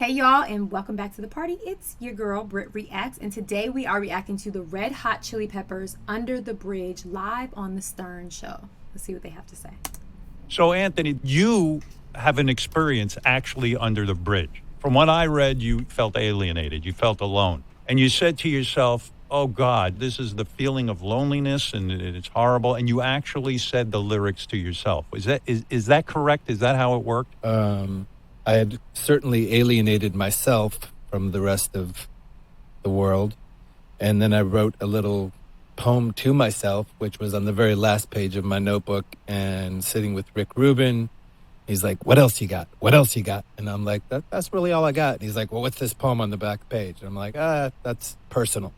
Hey y'all, and welcome back to the party. It's your girl Britt Reacts, and today we are reacting to the Red Hot Chili Peppers "Under the Bridge" live on the Stern Show. Let's see what they have to say. So, Anthony, you have an experience actually under the bridge. From what I read, you felt alienated, you felt alone, and you said to yourself, "Oh God, this is the feeling of loneliness, and it's horrible." And you actually said the lyrics to yourself. Is that correct? Is that how it worked? I had certainly alienated myself from the rest of the world. And then I wrote a little poem to myself, which was on the very last page of my notebook. And sitting with Rick Rubin, he's like, "What else you got? What else you got?" And I'm like, that's really all I got. And he's like, "Well, what's this poem on the back page?" And I'm like, that's personal.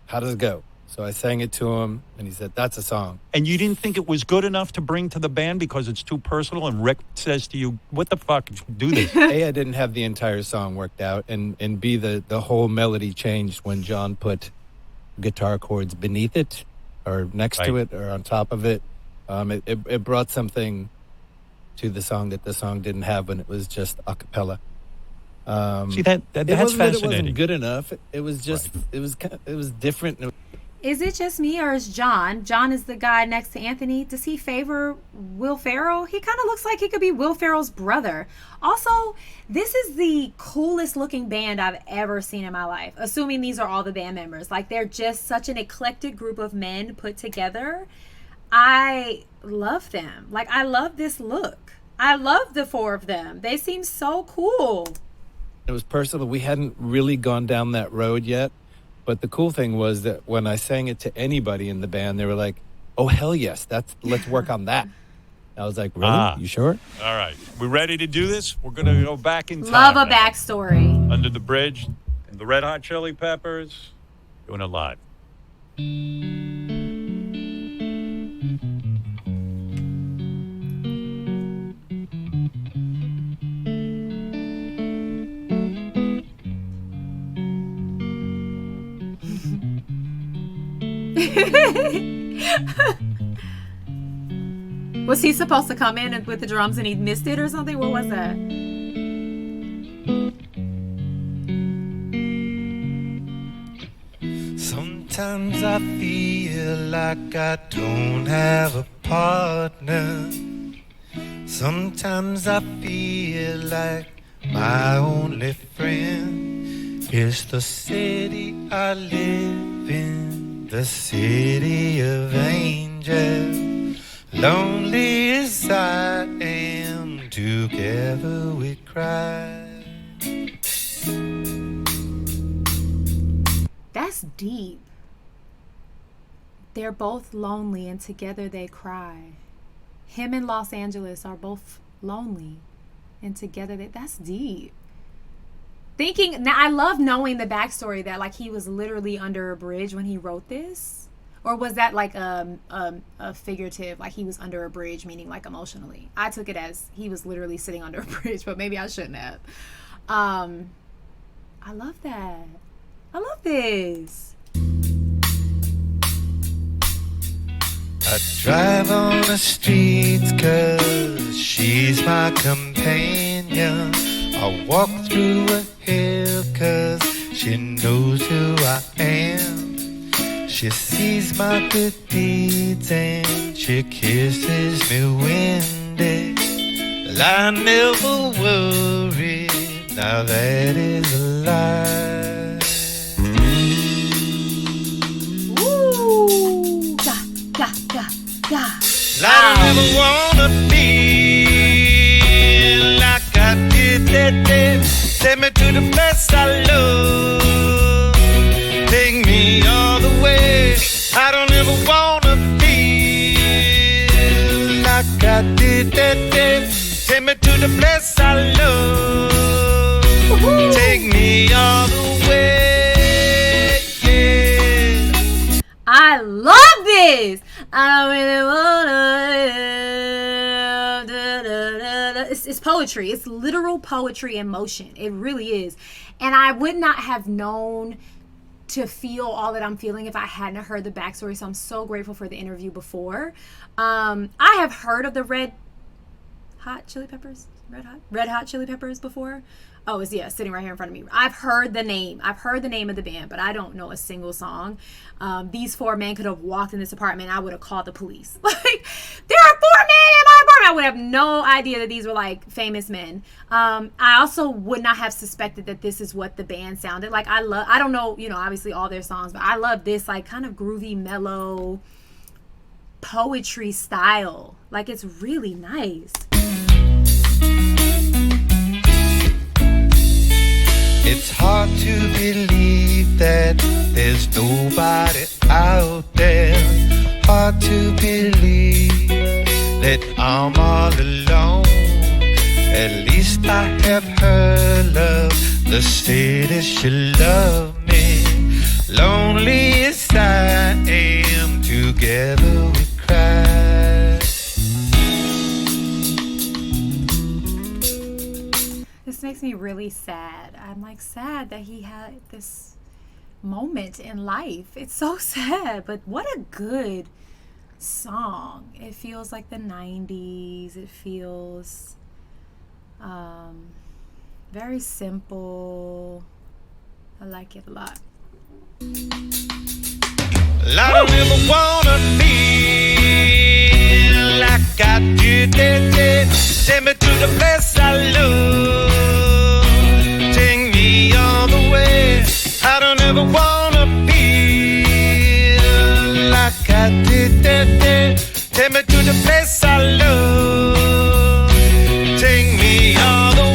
How does it go? So I sang it to him, and he said, "That's a song." And you didn't think it was good enough to bring to the band because it's too personal? And Rick says to you, "What the fuck? Do this." A, I didn't have the entire song worked out, and B, the whole melody changed when John put guitar chords beneath it, or next to it, or on top of it. It brought something to the song that the song didn't have when it was just a cappella. See, that's it fascinating. wasn't good enough. It was just it was different. Is it just me, or is John? John is the guy next to Anthony. Does he favor Will Ferrell? He kind of looks like he could be Will Ferrell's brother. Also, this is the coolest looking band I've ever seen in my life, assuming these are all the band members. Like, they're just such an eclectic group of men put together. I love them. Like, I love this look. I love the four of them. They seem so cool. It was personal. We hadn't really gone down that road yet. But the cool thing was that when I sang it to anybody in the band, they were like, "Oh, hell yes, let's work on that." I was like, "Really? You sure?" All right. We ready to do this? We're going to go back in time. Love a now. backstory. Under the Bridge, the Red Hot Chili Peppers, doing it live. Was he supposed to come in with the drums and he missed it or something? What was that? Sometimes I feel like I don't have a partner. Sometimes I feel like my only friend is the city I live in, the city of angels. Lonely as I am, together we cry. That's deep. They're both lonely and together they cry. Him and Los Angeles are both lonely and together that's deep. Thinking now, I love knowing the backstory that like he was literally under a bridge when he wrote this, or was that like a figurative, like he was under a bridge meaning like emotionally? I took it as he was literally sitting under a bridge, but maybe I shouldn't have. I love that. I love this. I drive on the streets 'cause she's my companion. I walk through a hill 'cause she knows who I am. She sees my good deeds and she kisses me windy. Well, I never worry, now that is a lie. Woo! Yeah. I don't ever wanna be like I did that day. Take me to the place I love. Take me all the way. I don't ever wanna be like I did that day. Take me to the place I love. Woo-hoo. Take me all the way. Yeah. I love this. I really wanna. It's poetry. It's literal poetry in motion. It really is. And I would not have known to feel all that I'm feeling if I hadn't heard the backstory. So I'm so grateful for the interview before. I have heard of the Red Hot Chili Peppers before. Oh, it's sitting right here in front of me. I've heard the name. I've heard the name of the band, but I don't know a single song. These four men could have walked in this apartment. I would have called the police. Like, there are four men in my apartment. I would have no idea that these were like famous men. I also would not have suspected that this is what the band sounded like. I don't know, obviously all their songs, but I love this like kind of groovy, mellow poetry style. Like, it's really nice. It's hard to believe that there's nobody out there. Hard to believe that I'm all alone. At least I have her love, the say that she love me. Lonely as I am, together we cry. This makes me really sad. I'm like sad that he had this moment in life. It's so sad, but what a good song. It feels like the 90s. It feels very simple. I like it a lot. I don't ever wanna feel like I did. Take me to the place I love. Take me all the way. I don't ever wanna feel like I did. Take me to the place I love. Take me all the way.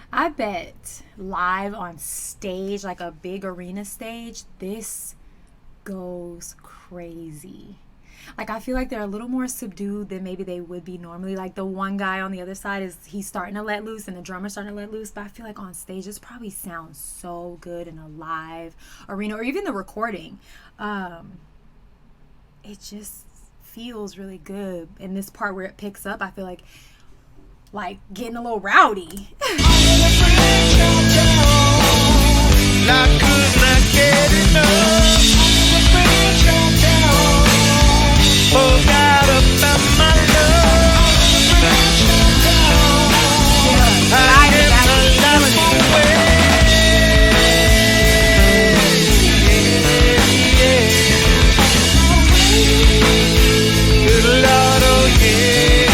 I bet live on stage, like a big arena stage, this goes crazy. Like, I feel like they're a little more subdued than maybe they would be normally. Like, the one guy on the other side he's starting to let loose, and the drummer's starting to let loose. But I feel like on stage, this probably sounds so good in a live arena, or even the recording. It just feels really good. And this part where it picks up, I feel like getting a little rowdy. I could not get enough. Forgot about my love. I get my life away. Good Lord, oh yeah.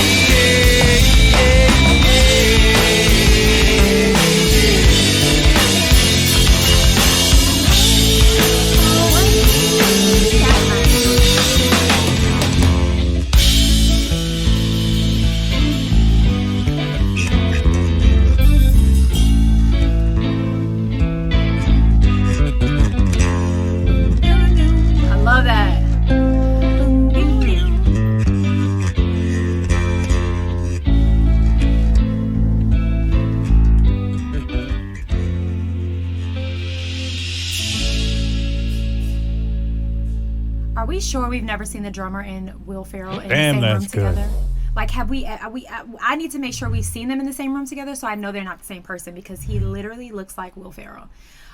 Are we sure we've never seen the drummer and Will Ferrell in Damn, the same room that's good. together? Like, have we? I need to make sure we've seen them in the same room together, so I know they're not the same person, because he literally looks like Will Ferrell.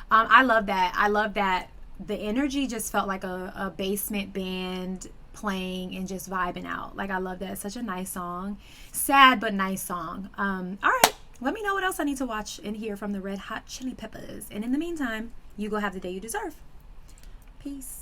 I love that. I love that the energy just felt like a basement band playing and just vibing out. Like, I love that. It's such a nice song. Sad but nice song. All right. Let me know what else I need to watch and hear from the Red Hot Chili Peppers. And in the meantime, you go have the day you deserve. Peace.